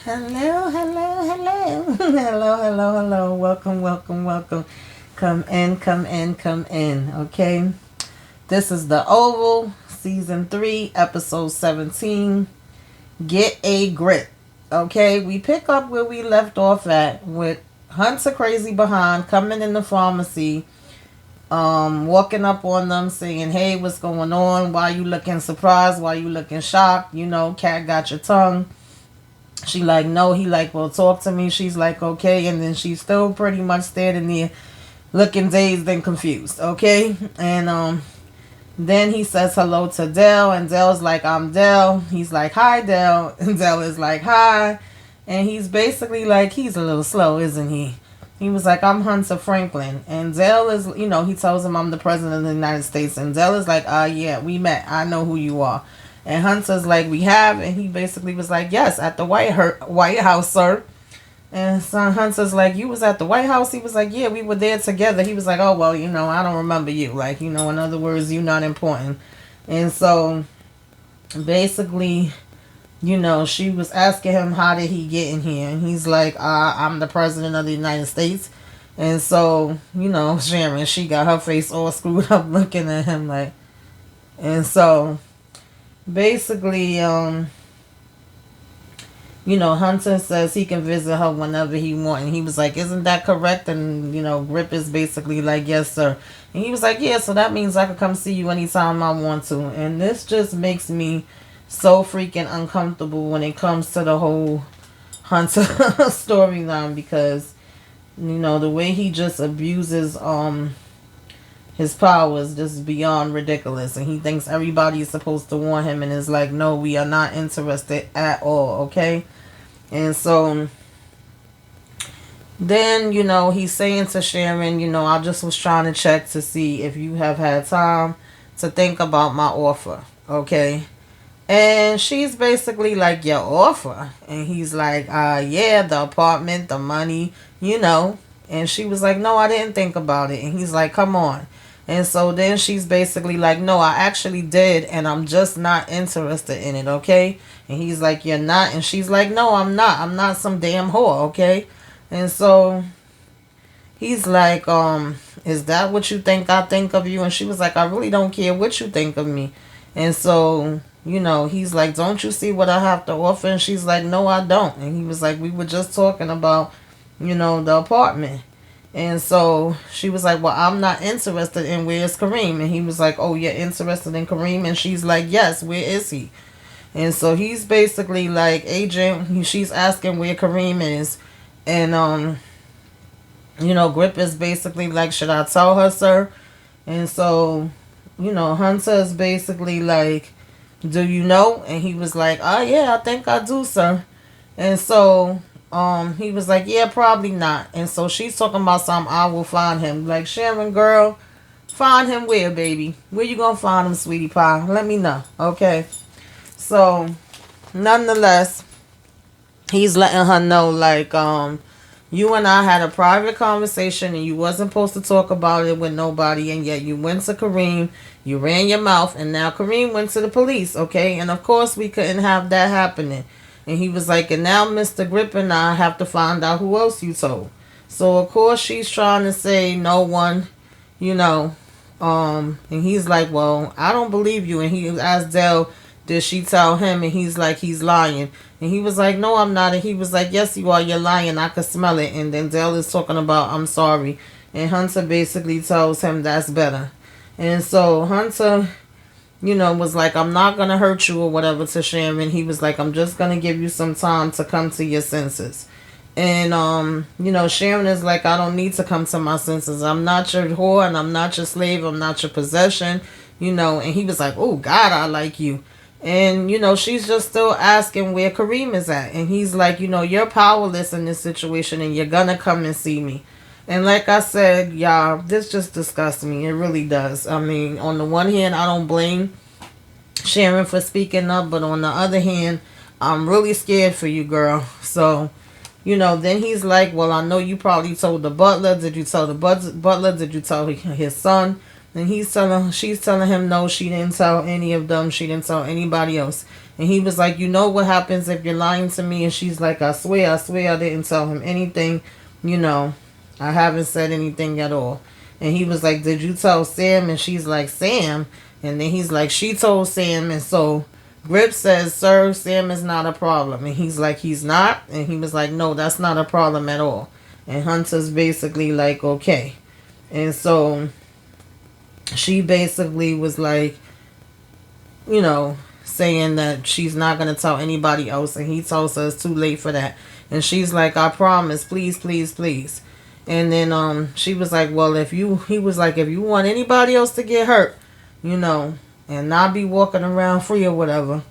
Hello, hello, hello. Hello, hello, hello. Welcome, welcome, welcome. Come in, come in, come in. Okay. This is the Oval, Season 3, Episode 17. Get a grip. Okay. We pick up where we left off at with Hunter Crazy Behind coming in the pharmacy, walking up on them saying, hey, what's going on? Why you looking surprised? Why you looking shocked? You know, cat got your tongue. She like, no. He like, well, talk to me. She's like, okay. And then she's still pretty much standing there looking dazed and confused. Okay. And then he says hello to Dell, and Dell's like, I'm Dell. He's like, hi, Dell. And Dell is like, hi. And he's basically like, he's a little slow, isn't he? He was like, I'm Hunter Franklin. And Dell is, he tells him I'm the president of the United States. And Dell is like, yeah, we met. I know who you are. And Hunter's like, we have. And he basically was like, yes, at the White House, sir. And so Hunter's like, you was at the White House? He was like, yeah, we were there together. He was like, oh, well, I don't remember you. Like, in other words, you're not important. And so basically, she was asking him, how did he get in here? And he's like, I'm the president of the United States. And so, Sharon, she got her face all screwed up looking at him like, and so basically, Hunter says he can visit her whenever he wants. And he was like, isn't that correct? And, Grip is basically like, yes, sir. And he was like, yeah, so that means I could come see you anytime I want to. And this just makes me so freaking uncomfortable when it comes to the whole Hunter storyline, because, the way he just abuses his power is just beyond ridiculous. And he thinks everybody is supposed to want him, and is like, no, we are not interested at all, okay? And so then, he's saying to Sharon, I just was trying to check to see if you have had time to think about my offer, okay? And she's basically like, your offer? And he's like, yeah, the apartment, the money, And she was like, no, I didn't think about it. And he's like, come on. And so then she's basically like, no, I actually did, and I'm just not interested in it, okay? And he's like, you're not? And she's like, no, I'm not. I'm not some damn whore, okay? And so he's like, is that what you think I think of you? And she was like, I really don't care what you think of me. And so, he's like, don't you see what I have to offer? And she's like, no, I don't. And he was like, we were just talking about, the apartment. And so she was like, well, I'm not interested in where's Kareem. And he was like, oh, you're interested in Kareem? And she's like, yes, where is he? And so he's basically like, agent, she's asking where Kareem is. And, Grip is basically like, should I tell her, sir? And so, Hunter is basically like, do you know? And he was like, oh, yeah, I think I do, sir. And so he was like, yeah, probably not. And so she's talking about something, I will find him. Like, Sharon, girl, find him where, baby? Where you gonna find him, sweetie pie? Let me know, okay? So, nonetheless, he's letting her know, like, you and I had a private conversation, and you wasn't supposed to talk about it with nobody, and yet you went to Kareem, you ran your mouth, and now Kareem went to the police, okay? And of course, we couldn't have that happening. And he was like, and now Mr. Grip and I have to find out who else you told. So, of course, she's trying to say no one, and he's like, well, I don't believe you. And he asked Dell, did she tell him? And he's like, he's lying. And he was like, no, I'm not. And he was like, yes, you are. You're lying. I could smell it. And then Dell is talking about, I'm sorry. And Hunter basically tells him that's better. And so Hunter, was like, I'm not going to hurt you or whatever to Sharon. He was like, I'm just going to give you some time to come to your senses. And, Sharon is like, I don't need to come to my senses. I'm not your whore, and I'm not your slave. I'm not your possession, And he was like, oh, God, I like you. And, she's just still asking where Kareem is at. And he's like, you're powerless in this situation, and you're going to come and see me. And like I said, y'all, this just disgusts me. It really does. I mean, on the one hand, I don't blame Sharon for speaking up. But on the other hand, I'm really scared for you, girl. So, then he's like, well, I know you probably told the butler. Did you tell the butler? Did you tell his son? And she's telling him, no, she didn't tell any of them. She didn't tell anybody else. And he was like, you know what happens if you're lying to me? And she's like, I swear I didn't tell him anything. You know, I haven't said anything at all. And he was like, did you tell Sam? And she's like, Sam? And then he's like, she told Sam. And so Grip says, sir, Sam is not a problem. And he's like, he's not? And he was like, no, that's not a problem at all. And Hunter's basically like, okay. And so she basically was like, you know, saying that she's not going to tell anybody else. And he tells her it's too late for that. And she's like, I promise, please, please, please. And then she was like, well, he was like, if you want anybody else to get hurt, you know, and not be walking around free or whatever,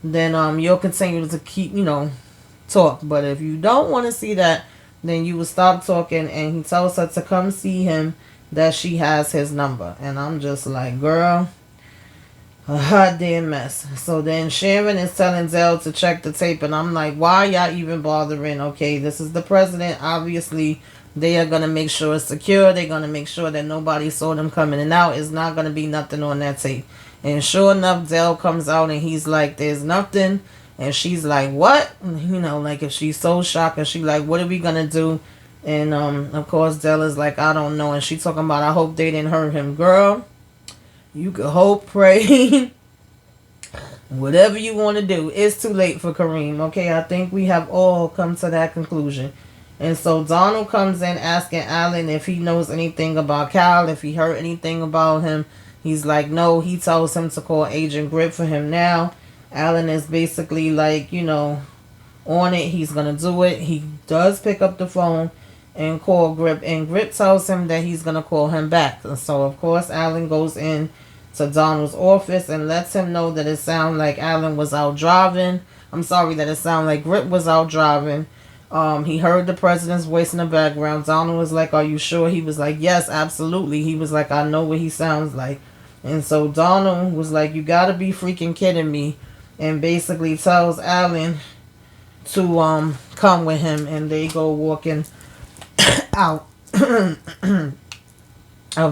then you'll continue to keep, you know, talk. But if you don't want to see that, then you will stop talking. And he tells her to come see him, that she has his number. And I'm just like, girl, a hot damn mess. So then Sharon is telling Zell to check the tape. And I'm like, why y'all even bothering? Okay, this is the president. Obviously, they are going to make sure it's secure. They're going to make sure that nobody saw them coming in and out. It's not going to be nothing on that tape. And sure enough, Dell comes out and he's like, there's nothing. And she's like, what? You know, like if she's so shocked and she's like, what are we going to do? And of course, Dell is like, I don't know. And she talking about, I hope they didn't hurt him. Girl, you could hope, pray, whatever you want to do. It's too late for Kareem. Okay, I think we have all come to that conclusion. And so Donald comes in asking Alan if he knows anything about Cal, if he heard anything about him. He's like, no. He tells him to call Agent Grip for him now. Alan is basically like, you know, on it. He's going to do it. He does pick up the phone and call Grip. And Grip tells him that he's going to call him back. And so, of course, Alan goes in to Donald's office and lets him know that it sounded like Alan was out driving. I'm sorry, that it sounded like Grip was out driving. He heard the president's voice in the background. Donald was like, are you sure? He was like, yes, absolutely. He was like, I know what he sounds like. And so Donald was like, you gotta be freaking kidding me. And basically tells Alan to come with him. And they go walking out of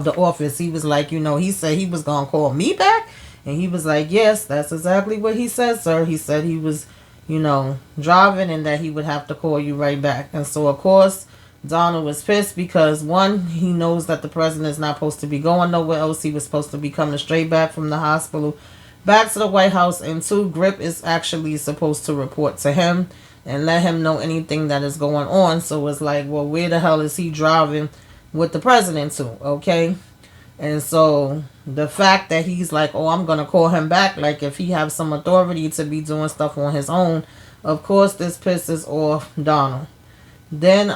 the office. He was like, you know, he said he was gonna call me back. And he was like, yes, that's exactly what he said, sir. He said he was, you know, driving and that he would have to call you right back. And so, of course, Donald was pissed because, one, he knows that the president is not supposed to be going nowhere else. He was supposed to be coming straight back from the hospital back to the White House. And two, Grip is actually supposed to report to him and let him know anything that is going on. So it's like, well, where the hell is he driving with the president to? Okay. And so the fact that he's like, oh, I'm going to call him back, like if he has some authority to be doing stuff on his own, of course this pisses off Donald. Then,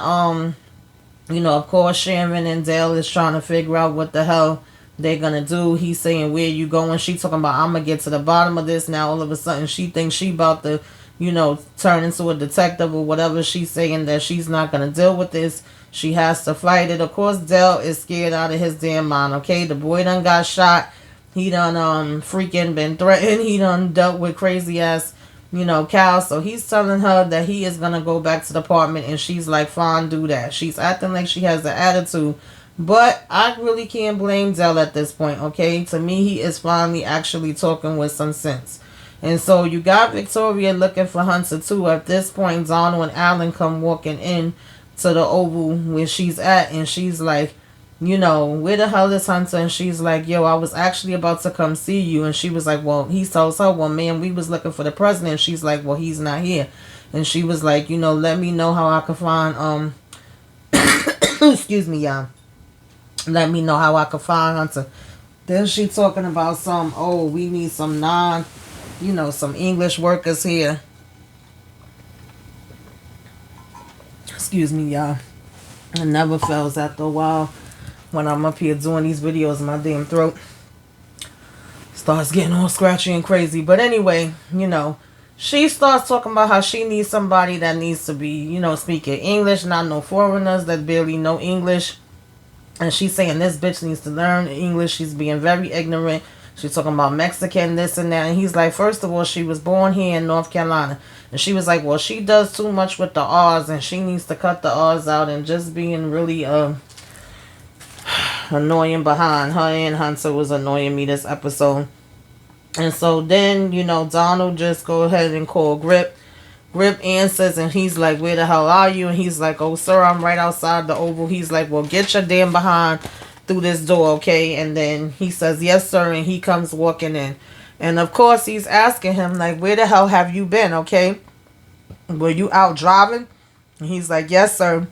you know, of course Sharon and Dale is trying to figure out what the hell they're going to do. He's saying, where you going? She talking about, I'm going to get to the bottom of this. Now all of a sudden she thinks she about to, you know, turn into a detective or whatever. She's saying that she's not going to deal with this. She has to fight it. Of course, Dell is scared out of his damn mind, okay? The boy done got shot. He done freaking been threatened. He done dealt with crazy ass, you know, Cal. So he's telling her that he is going to go back to the apartment. And she's like, fine, do that. She's acting like she has an attitude. But I really can't blame Dell at this point, okay? To me, he is finally actually talking with some sense. And so you got Victoria looking for Hunter too. At this point, Donald and Alan come walking in to the Oval where she's at, and she's like, you know, where the hell is Hunter? And she's like, yo, I was actually about to come see you. And she was like, well, he tells her, well, man, we was looking for the president. And she's like, well, he's not here. And she was like, you know, let me know how I can find excuse me, y'all, let me know how I can find Hunter. Then she talking about we need some some English workers here. Excuse me, y'all. It never fails after a while when I'm up here doing these videos. My damn throat starts getting all scratchy and crazy. But anyway, you know, she starts talking about how she needs somebody that needs to be, you know, speaking English, not no foreigners that barely know English. And she's saying this bitch needs to learn English. She's being very ignorant. She's talking about Mexican, this and that. And he's like, first of all, she was born here in North Carolina. And she was like, well, she does too much with the R's and she needs to cut the R's out, and just being really annoying behind. Her and Hunter was annoying me this episode. And so then, Donald just go ahead and call Grip. Grip answers and he's like, where the hell are you? And he's like, oh, sir, I'm right outside the Oval. He's like, well, get your damn behind through this door, okay? And then he says, yes, sir. And he comes walking in. And of course, he's asking him, like, where the hell have you been, okay? Were you out driving? And he's like, yes, sir.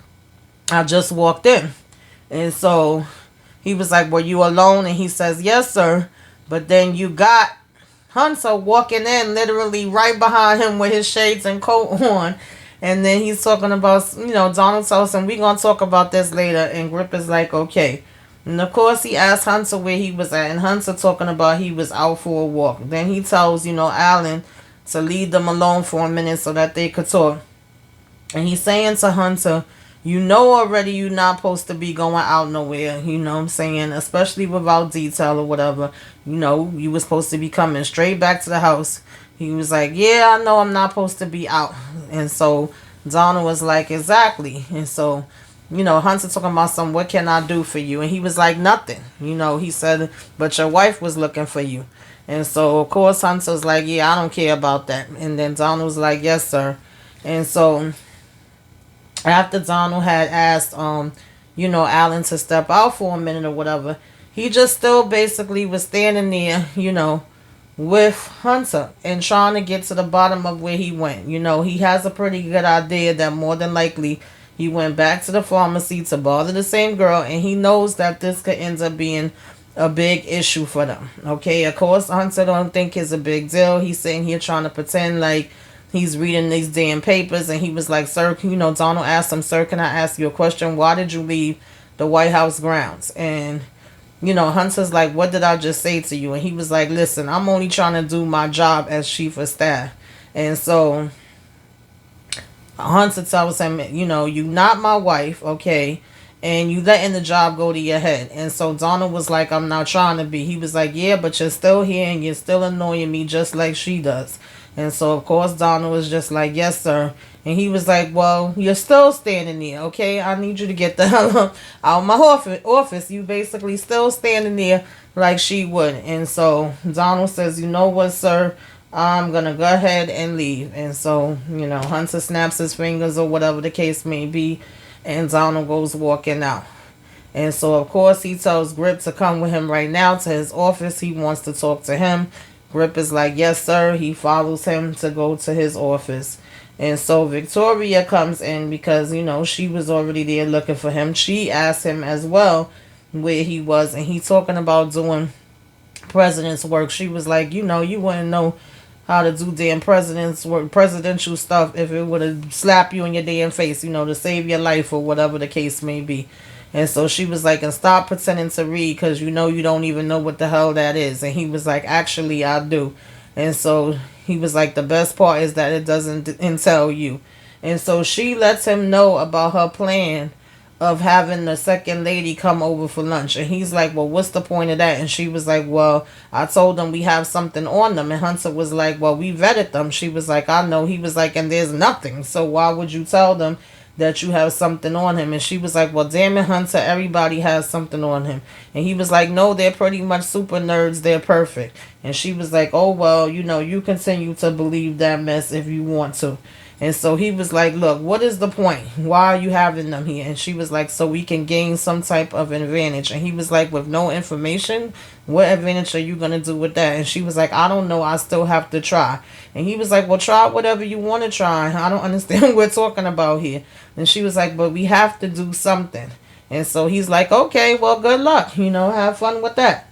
I just walked in. And so he was like, were you alone? And he says, yes, sir. But then you got Hunter walking in literally right behind him with his shades and coat on. And then he's talking about, Donald tells him, we're going to talk about this later. And Grip is like, okay. And of course, he asked Hunter where he was at. And Hunter talking about he was out for a walk. Then he tells, Alan to leave them alone for a minute so that they could talk. And he's saying to Hunter, you know already you're not supposed to be going out nowhere, you know what I'm saying? Especially without detail or whatever. You were supposed to be coming straight back to the house. He was like, yeah, I know I'm not supposed to be out. And so Donald was like, exactly. And so, Hunter talking about what can I do for you? And he was like, nothing. He said, but your wife was looking for you. And so, of course, Hunter's like, yeah, I don't care about that. And then Donald was like, yes, sir. And so after Donald had asked, Alan to step out for a minute or whatever, he just still basically was standing there, with Hunter and trying to get to the bottom of where he went. He has a pretty good idea that more than likely he went back to the pharmacy to bother the same girl, and he knows that this could end up being a big issue for them. Okay, of course, Hunter don't think it's a big deal. He's sitting here trying to pretend like he's reading these damn papers, and he was like, sir, Donald asked him, sir, can I ask you a question? Why did you leave the White House grounds? And, Hunter's like, what did I just say to you? And he was like, listen, I'm only trying to do my job as chief of staff. And so Hunter tells him, you not my wife, okay? And you letting the job go to your head. And so Donald was like, I'm not trying to be. He was like, yeah, but you're still here and you're still annoying me just like she does. And so, of course, Donald was just like, yes, sir. And he was like, well, you're still standing there, okay? I need you to get the hell out of my office. You basically still standing there like she would. And so Donald says, you know what, sir? I'm going to go ahead and leave. And so, Hunter snaps his fingers or whatever the case may be. And Donald goes walking out. And so, of course, he tells Grip to come with him right now to his office. He wants to talk to him. Grip is like, yes, sir. He follows him to go to his office. And so Victoria comes in because, she was already there looking for him. She asked him as well where he was. And he talking about doing president's work. She was like, you wouldn't know how to do damn president's work, presidential stuff if it would have slapped you in your damn face, to save your life or whatever the case may be. And so she was like, and stop pretending to read because you don't even know what the hell that is. And he was like, actually, I do. And so he was like, the best part is that it doesn't tell you. And so she lets him know about her plan of having the second lady come over for lunch. And he's like, well, what's the point of that? And she was like, well, I told them we have something on them. And Hunter was like, well, we vetted them. She was like, I know. He was like, and there's nothing. So why would you tell them that you have something on him? And she was like, well, damn it, Hunter, everybody has something on him. And he was like, no, they're pretty much super nerds. They're perfect. And she was like, oh, well, you continue to believe that mess if you want to. And so he was like, look, what is the point? Why are you having them here? And she was like, so we can gain some type of advantage. And he was like, with no information, what advantage are you going to do with that? And she was like, I don't know. I still have to try. And he was like, well, try whatever you want to try. I don't understand what we're talking about here. And she was like, but we have to do something. And so he's like, okay, well, good luck. Have fun with that.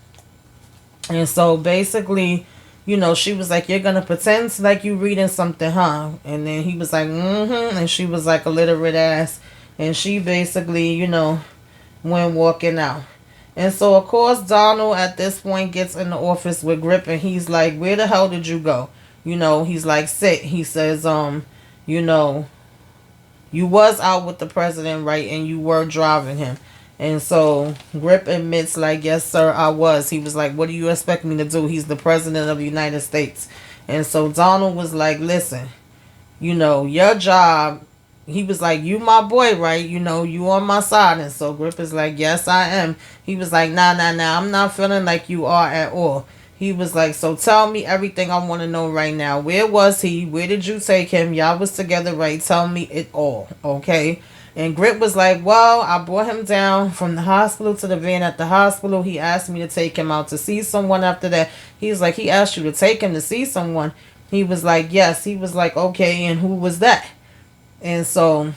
And so basically, she was like, you're going to pretend like you reading something, huh? And then he was like, mm-hmm. And she was like, illiterate ass. And she basically, went walking out. And so, of course, Donald at this point gets in the office with Grip. And he's like, where the hell did you go? He's like, sit. He says, you was out with the president, right? And you were driving him. And so Grip admits like, yes, sir, I was. He was like, what do you expect me to do? He's the president of the United States. And so Donald was like, listen, your job. He was like, you my boy, right? You on my side. And so Grip is like, yes, I am. He was like, nah, I'm not feeling like you are at all. He was like, so tell me everything I want to know right now. Where was he? Where did you take him? Y'all was together, right? Tell me it all, okay? And Grit was like, well, I brought him down from the hospital to the van at the hospital. He asked me to take him out to see someone after that. He's like, he asked you to take him to see someone. He was like, yes. He was like, okay, and who was that? And so,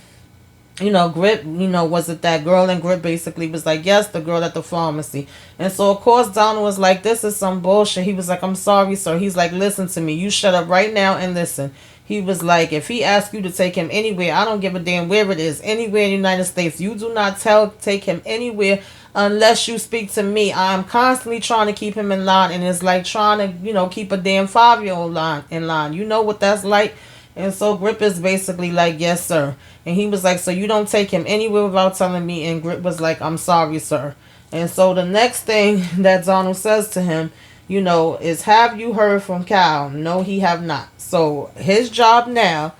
Grit, was it that girl? And Grit basically was like, yes, the girl at the pharmacy. And so, of course, Donald was like, this is some bullshit. He was like, I'm sorry, sir. He's like, listen to me. You shut up right now and listen. He was like, if he asks you to take him anywhere, I don't give a damn where it is, anywhere in the United States. You do not take him anywhere unless you speak to me. I'm constantly trying to keep him in line, and it's like trying to, keep a damn 5-year-old in line. You know what that's like? And so Grip is basically like, yes, sir. And he was like, so you don't take him anywhere without telling me? And Grip was like, I'm sorry, sir. And so the next thing that Donald says to him, is, have you heard from Cal? No, he have not. So his job now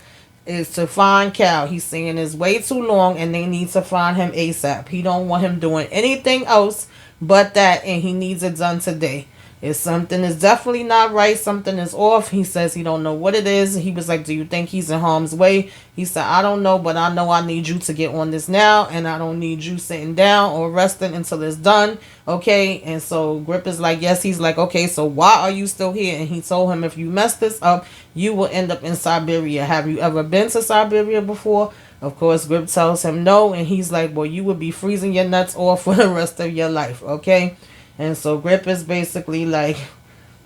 is to find Cal. He's saying it's way too long and they need to find him ASAP. He don't want him doing anything else but that, and he needs it done today. If something is definitely not right, something is off, he says he don't know what it is. He was like, do you think he's in harm's way? He said, I don't know, but I know I need you to get on this now, and I don't need you sitting down or resting until it's done, okay? And so Grip is like, yes. He's like, okay, so why are you still here? And he told him, if you mess this up, you will end up in Siberia. Have you ever been to Siberia before? Of course, Grip tells him no, and he's like, well, you would be freezing your nuts off for the rest of your life, okay? And so Grip is basically like,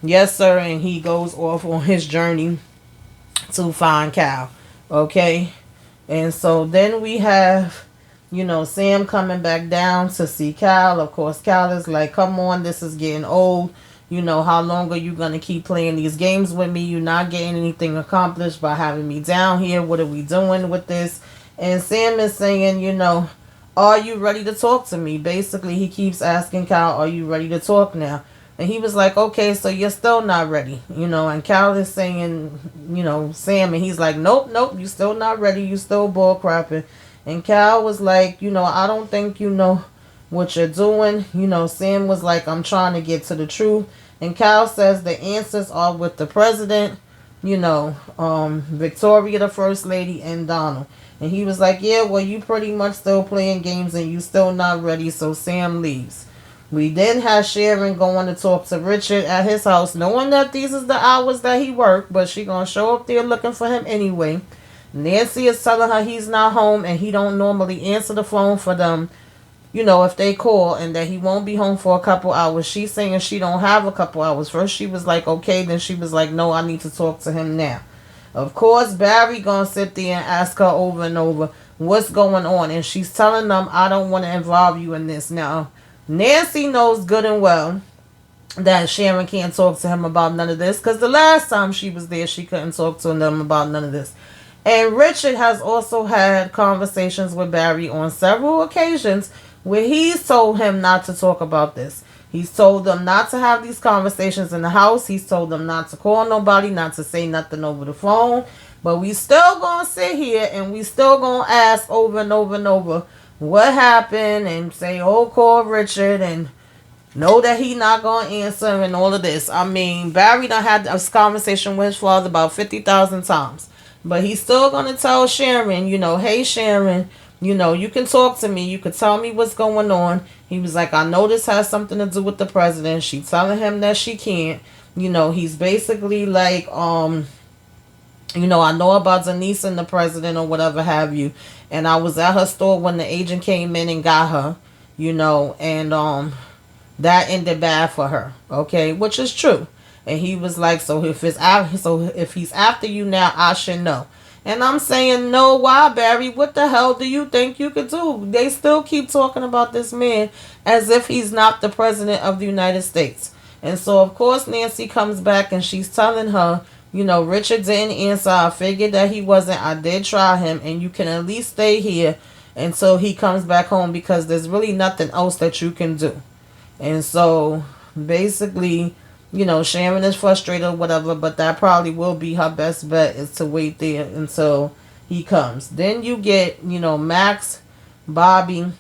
yes, sir. And he goes off on his journey to find Cal. Okay. And so then we have, Sam coming back down to see Cal. Of course, Cal is like, come on, this is getting old. How long are you going to keep playing these games with me? You're not getting anything accomplished by having me down here. What are we doing with this? And Sam is saying, are you ready to talk to me? Basically, he keeps asking Cal, are you ready to talk now? And he was like, okay, so you're still not ready, and Cal is saying, Sam, and he's like, nope, you still not ready. You still bull crapping. And Cal was like, I don't think you know what you're doing. Sam was like, I'm trying to get to the truth. And Cal says the answers are with the president, Victoria, the first lady, and Donald. And he was like, yeah, well, you pretty much still playing games and you still not ready. So Sam leaves. We then have Sharon going to talk to Richard at his house, knowing that these is the hours that he worked, but she going to show up there looking for him anyway. Nancy is telling her he's not home and he don't normally answer the phone for them, if they call, and that he won't be home for a couple hours. She's saying she don't have a couple hours. First she was like, okay. Then she was like, no, I need to talk to him now. Of course, Barry gonna sit there and ask her over and over what's going on. And she's telling them, I don't want to involve you in this. Now, Nancy knows good and well that Sharon can't talk to him about none of this, because the last time she was there, she couldn't talk to them about none of this. And Richard has also had conversations with Barry on several occasions where he's told him not to talk about this. He's told them not to have these conversations in the house. He's told them not to call nobody, not to say nothing over the phone. But we still going to sit here and we still going to ask over and over and over what happened, and say, oh, call Richard, and know that he not going to answer, and all of this. I mean, Barry done had this conversation with his father about 50,000 times. But he's still going to tell Sharon, hey, Sharon, you can talk to me. You can tell me what's going on. He was like, I know this has something to do with the president. She telling him that she can't. He's basically like, I know about Denise and the president or whatever have you. And I was at her store when the agent came in and got her, and that ended bad for her. Okay, which is true. And he was like, so if he's after you now, I should know. And I'm saying, no, why, Barry? What the hell do you think you could do? They still keep talking about this man as if he's not the president of the United States. And so, of course, Nancy comes back and she's telling her, Richard didn't answer. I figured that he wasn't. I did try him, and you can at least stay here until he comes back home, because there's really nothing else that you can do. And so, basically, Sharon is frustrated or whatever, but that probably will be her best bet, is to wait there until he comes. Then you get, Max, Bobby,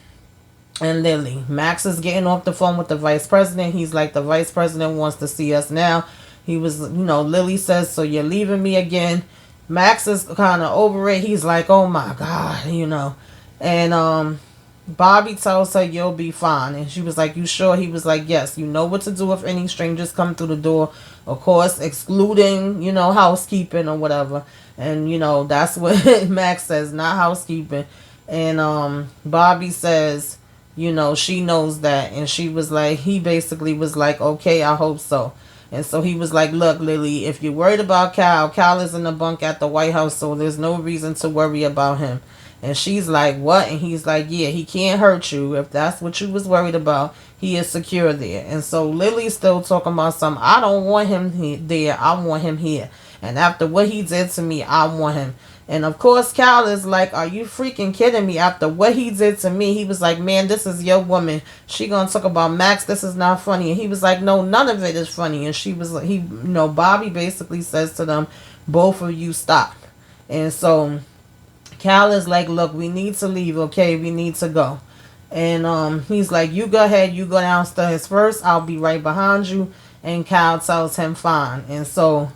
and Lily. Max is getting off the phone with the vice president. He's like, the vice president wants to see us now. He was, Lily says, so you're leaving me again. Max is kind of over it. He's like, oh my God. And Bobby tells her, you'll be fine. And she was like, you sure? He was like, yes, you know what to do if any strangers come through the door. Of course, excluding, housekeeping or whatever. And, that's what Max says, not housekeeping. And Bobby says, she knows that. And she was like, he basically was like, okay, I hope so. And so he was like, look, Lily, if you're worried about Cal is in the bunk at the White House, so there's no reason to worry about him. And she's like, what? And he's like, yeah, he can't hurt you. If that's what you was worried about, he is secure there. And so Lily's still talking about something. I don't want him there. I want him here. And after what he did to me, I want him. And of course, Cal is like, are you freaking kidding me? After what he did to me, he was like, man, this is your woman. She gonna talk about Max. This is not funny. And he was like, no, none of it is funny. And she was like, Bobby basically says to them, both of you stop. And so Cal is like, look, we need to leave, okay? We need to go. And he's like, you go ahead, you go downstairs first. I'll be right behind you. And Cal tells him fine. And so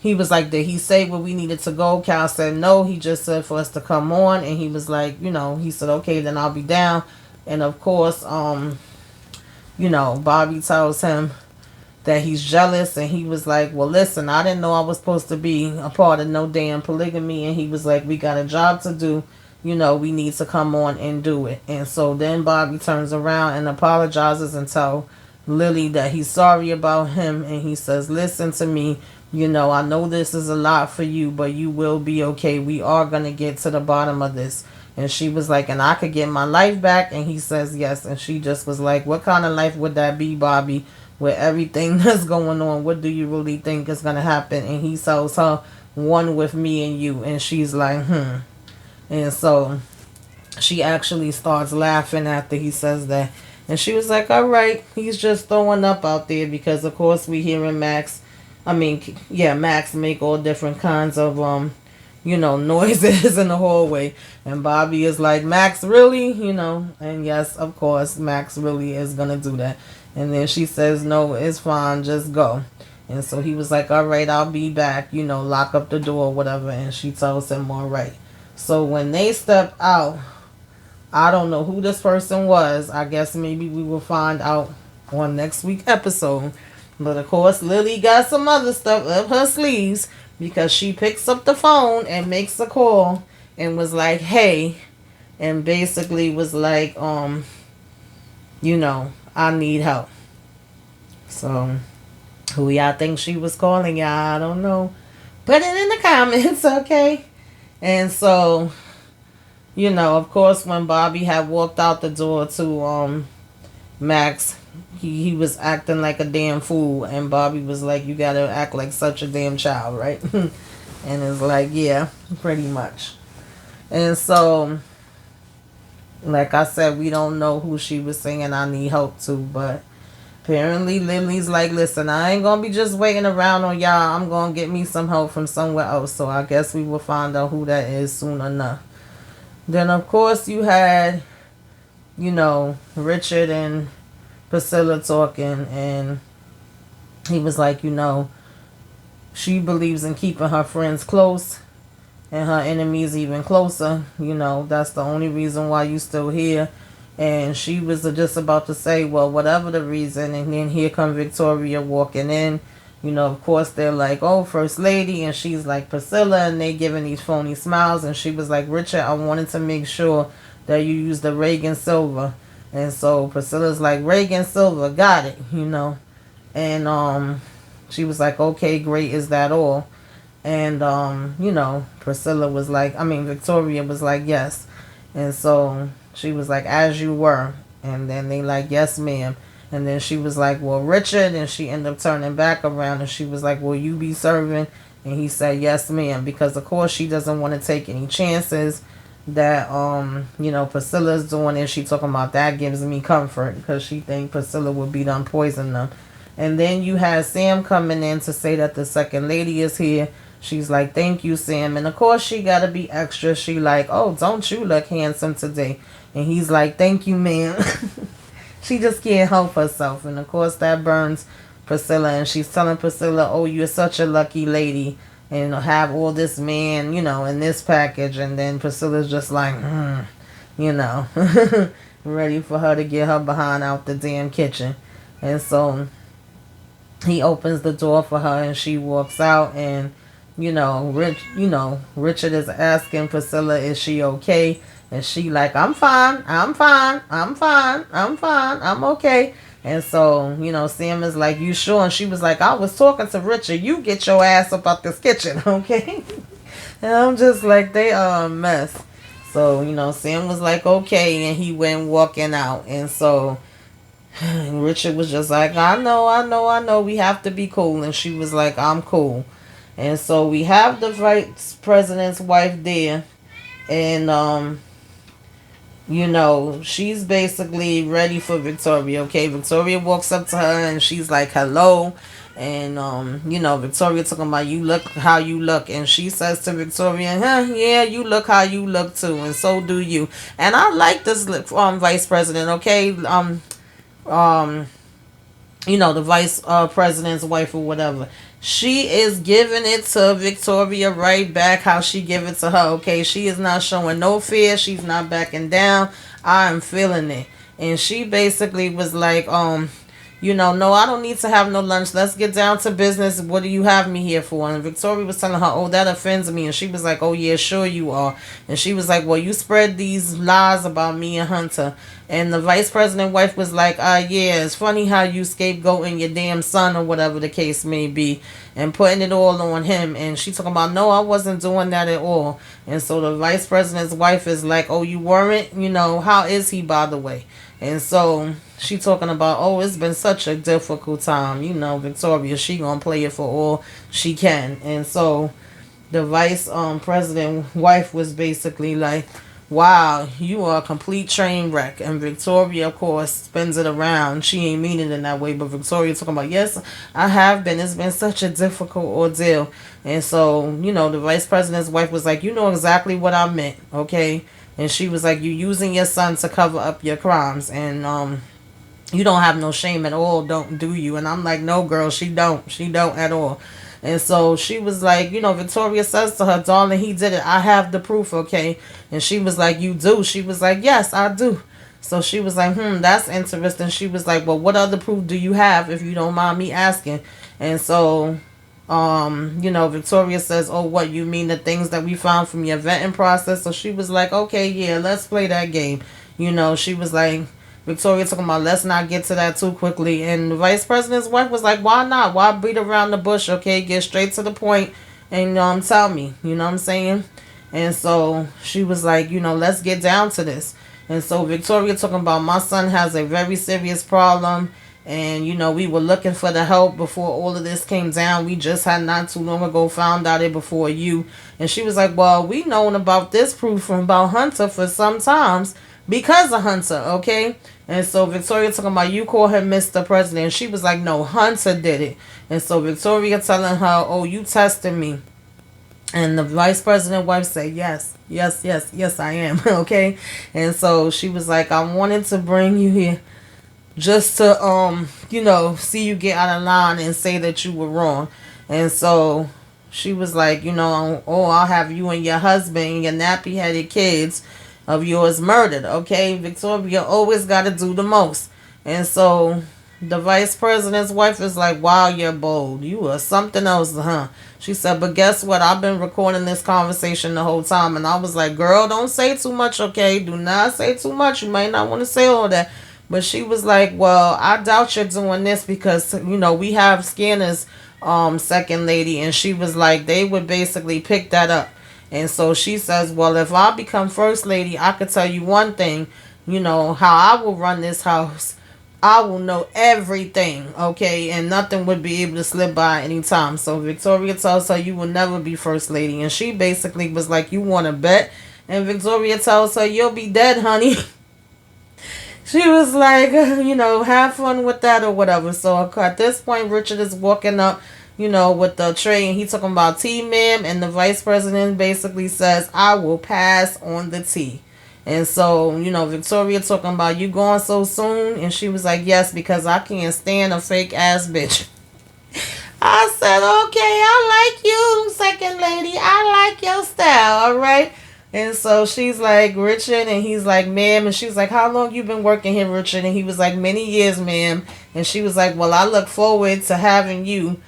he was like, did he say where we needed to go? Cal said no. He just said for us to come on. And he was like, he said, okay, then I'll be down. And of course, Bobby tells him that he's jealous. And he was like, well, listen, I didn't know I was supposed to be a part of no damn polygamy. And he was like, we got a job to do. We need to come on and do it. And so then Bobby turns around and apologizes and tell Lily that he's sorry about him. And he says, listen to me. I know this is a lot for you, but you will be okay. We are going to get to the bottom of this. And she was like, and I could get my life back. And he says, yes. And she just was like, what kind of life would that be, Bobby? With everything that's going on, what do you really think is going to happen? And he tells her, one with me and you. And she's like, And so she actually starts laughing after he says that. And she was like, all right, he's just throwing up out there because, of course, we hearing Max make all different kinds of, noises in the hallway. And Bobby is like, Max, really? And yes, of course, Max really is going to do that. And then she says, no, it's fine, just go. And so he was like, all right, I'll be back, lock up the door or whatever. And she tells him, all right. So when they step out, I don't know who this person was. I guess maybe we will find out on next week's episode. But of course, Lily got some other stuff up her sleeves because she picks up the phone and makes a call and was like, hey, and basically was like, I need help. So who y'all think she was calling? Y'all, I don't know. Put it in the comments, okay? And so, of course, when Bobby had walked out the door to Max, he was acting like a damn fool. And Bobby was like, you gotta act like such a damn child, right? And it's like, yeah, pretty much. And so, like I said, we don't know who she was singing I Need Help to, but apparently Lily's like, listen, I ain't gonna be just waiting around on y'all. I'm gonna get me some help from somewhere else. So I guess we will find out who that is soon enough. Then, of course, you had, Richard and Priscilla talking, and he was like, she believes in keeping her friends close and her enemies even closer. That's the only reason why you still here. And she was just about to say, well, whatever the reason. And then here come Victoria walking in. Of course, they're like, oh, First Lady. And she's like, Priscilla. And they giving these phony smiles. And she was like, Richard, I wanted to make sure that you use the Reagan Silver. And so Priscilla's like, Reagan Silver, got it, And she was like, okay, great, is that all? And, Victoria was like, yes. And so she was like, as you were. And then they like, yes, ma'am. And then she was like, well, Richard. And she ended up turning back around. And she was like, will you be serving? And he said, yes, ma'am. Because, of course, she doesn't want to take any chances that, Priscilla's doing. And she talking about that gives me comfort. Because she think Priscilla would be done poisoning them. And then you had Sam coming in to say that the second lady is here. She's like, thank you, Sam. And, of course, she got to be extra. She like, oh, don't you look handsome today? And he's like, thank you, ma'am. She just can't help herself. And of course that burns Priscilla. And she's telling Priscilla, oh, you're such a lucky lady. And have all this man, in this package. And then Priscilla's just like, you know, ready for her to get her behind out the damn kitchen. And so he opens the door for her and she walks out. And Richard is asking Priscilla, is she okay? And she like, I'm fine, I'm fine, I'm fine, I'm fine, I'm okay. And so, Sam is like, you sure? And she was like, I was talking to Richard. You get your ass up out this kitchen, okay? And I'm just like, they are a mess. So, Sam was like, okay. And he went walking out. And so Richard was just like, I know. We have to be cool. And she was like, I'm cool. And so we have the vice president's wife there. And, she's basically ready for Victoria. Okay, Victoria walks up to her and she's like, hello. And, Victoria talking about, you look how you look. And she says to Victoria, yeah, you look how you look too. And so do you. And I like this vice president, okay? The vice president's wife or whatever. She is giving it to Victoria right back how she give it to her, okay? She is not showing no fear. She's not backing down. I am feeling it. And she basically was like, no, I don't need to have no lunch. Let's get down to business. What do you have me here for? And Victoria was telling her, oh, that offends me. And she was like, oh, yeah, sure you are. And she was like, well, you spread these lies about me and Hunter. And the vice president wife was like, yeah, it's funny how you scapegoating your damn son or whatever the case may be and putting it all on him. And she talking about, no, I wasn't doing that at all. And so the vice president's wife is like, oh, you weren't? How is he, by the way? And so she talking about, oh, it's been such a difficult time. Victoria, she gonna play it for all she can. And so the vice president wife was basically like, wow, you are a complete train wreck. And Victoria, of course, spins it around. She ain't meaning it in that way, but Victoria talking about, yes, I have been. It's been such a difficult ordeal. And so, the vice president's wife was like, you know exactly what I meant, okay? And she was like, you using your son to cover up your crimes. And you don't have no shame at all, don't do you? And I'm like, no, girl, she don't at all. And so she was like, Victoria says to her, darling, he did it. I have the proof, okay? And she was like, you do? She was like, yes, I do. So she was like, that's interesting. She was like, well, what other proof do you have, if you don't mind me asking? And so, Victoria says, oh, what, you mean the things that we found from your vetting process? So she was like, okay, yeah, let's play that game. She was like, Victoria talking about, let's not get to that too quickly. And the vice president's wife was like, why not? Why beat around the bush, okay? Get straight to the point and tell me. You know what I'm saying? And so she was like, let's get down to this. And so Victoria talking about, my son has a very serious problem. And, we were looking for the help before all of this came down. We just had not too long ago found out it before you. And she was like, well, we known about this proof from about Hunter for some times because of Hunter, okay? And so Victoria talking about, you call him Mr. President. And she was like, no, Hunter did it. And so Victoria telling her, oh, you tested me. And the vice president wife said, yes, I am, okay? And so she was like, I wanted to bring you here just to, see you get out of line and say that you were wrong. And so she was like, I'll have you and your husband and your nappy-headed kids of yours murdered, okay? Victoria always got to do the most. And so the vice president's wife is like, wow, you're bold. You are something else, huh? She said, but guess what? I've been recording this conversation the whole time. And I was like, girl, don't say too much, okay? Do not say too much. You might not want to say all that. But she was like, well, I doubt you're doing this because, we have Scanner's second lady. And she was like, they would basically pick that up. And so she says, well, if I become first lady, I could tell you one thing, how I will run this house. I will know everything, okay? And nothing would be able to slip by any time. So Victoria tells her, you will never be first lady. And she basically was like, you want to bet? And Victoria tells her, you'll be dead, honey. She was like, have fun with that or whatever. So at this point, Richard is walking up, with the tray. And he's talking about tea, ma'am. And the vice president basically says, I will pass on the tea. And so, Victoria talking about you going so soon. And she was like, yes, because I can't stand a fake ass bitch. I said, okay, I like you, second lady. I like your style, all right? And so she's like, Richard, and he's like, ma'am. And she was like, how long you been working here, Richard? And he was like, many years, ma'am. And she was like, well, I look forward to having you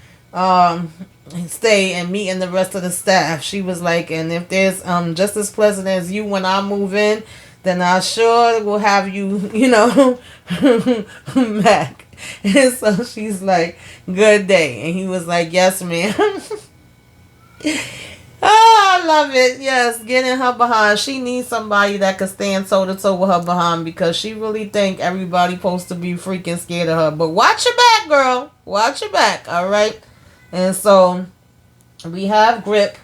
stay and meeting the rest of the staff. She was like, and if there's just as pleasant as you when I move in, then I sure will have you, back. And so she's like, good day. And he was like, yes, ma'am. Oh, I love it. Yes, getting her behind. She needs somebody that could stand toe to toe with her behind, because she really think everybody supposed to be freaking scared of her. But watch your back, girl. Watch your back, all right? And so we have Grip,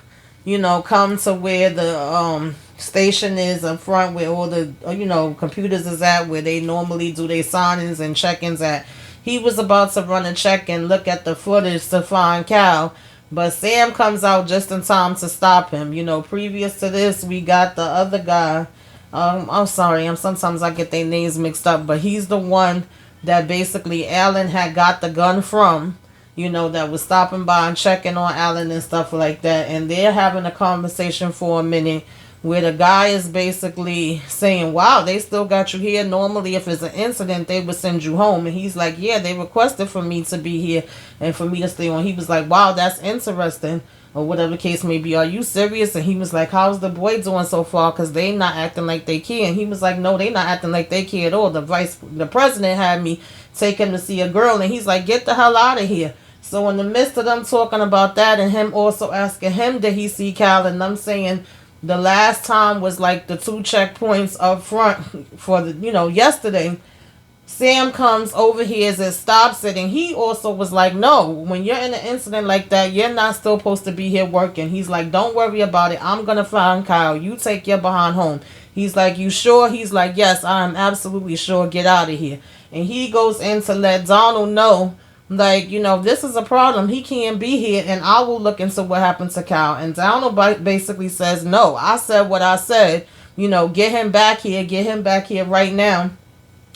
come to where the station is up front, where all the computers is at, where they normally do their signings and check-ins at. He was about to run a check and look at the footage to find Cal, but Sam comes out just in time to stop him. Previous to this, we got the other guy. I'm sorry, sometimes I get their names mixed up, but he's the one that basically Alan had got the gun from, that was stopping by and checking on Alan and stuff like that. And they're having a conversation for a minute where the guy is basically saying, wow, they still got you here. Normally, if it's an incident, they would send you home. And he's like, yeah, they requested for me to be here and for me to stay on. He was like, wow, that's interesting, or whatever the case may be. Are you serious? And he was like, how's the boy doing so far? Because they not acting like they care. And he was like, no, they not acting like they care at all. The president had me take him to see a girl. And he's like, get the hell out of here. So in the midst of them talking about that, and him also asking him, did he see Cal? And them saying, the last time was like the 2 checkpoints up front for the, yesterday. Sam comes over here and stops it. And he also was like, no, when you're in an incident like that, you're not still supposed to be here working. He's like, don't worry about it. I'm going to find Kyle. You take your behind home. He's like, you sure? He's like, yes, I'm absolutely sure. Get out of here. And he goes in to let Donald know, like, this is a problem. He can't be here, and I will look into what happened to Kyle. And Donald basically says, no, I said what I said. Get him back here. Get him back here right now.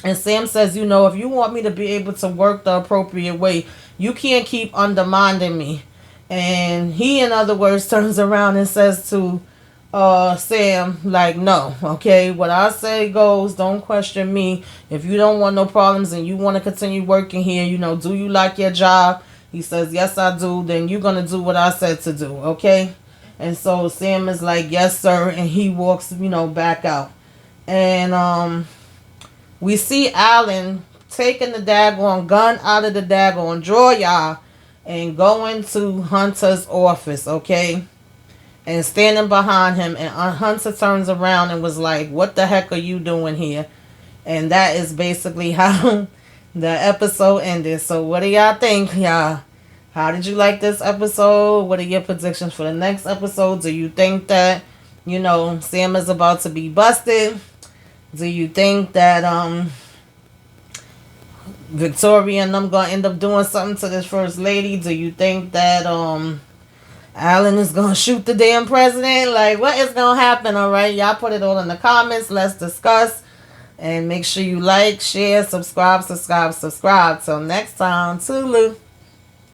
And Sam says, if you want me to be able to work the appropriate way, you can't keep undermining me. And he, in other words, turns around and says to Sam, like, no, okay, what I say goes, don't question me. If you don't want no problems and you want to continue working here, do you like your job? He says, yes, I do. Then you're going to do what I said to do, okay? And so Sam is like, yes, sir. And he walks, back out. And we see Alan taking the daggone gun out of the daggone drawer, y'all, and going to Hunter's office, okay? And standing behind him, and Hunter turns around and was like, what the heck are you doing here? And that is basically how the episode ended. So what do y'all think, y'all? How did you like this episode? What are your predictions for the next episode? Do you think that, Sam is about to be busted? Do you think that Victoria and them gonna end up doing something to this first lady? Do you think that Alan is gonna shoot the damn president? Like, what is gonna happen? All right, y'all put it all in the comments. Let's discuss, and make sure you like, share, subscribe. Till next time, toodaloo.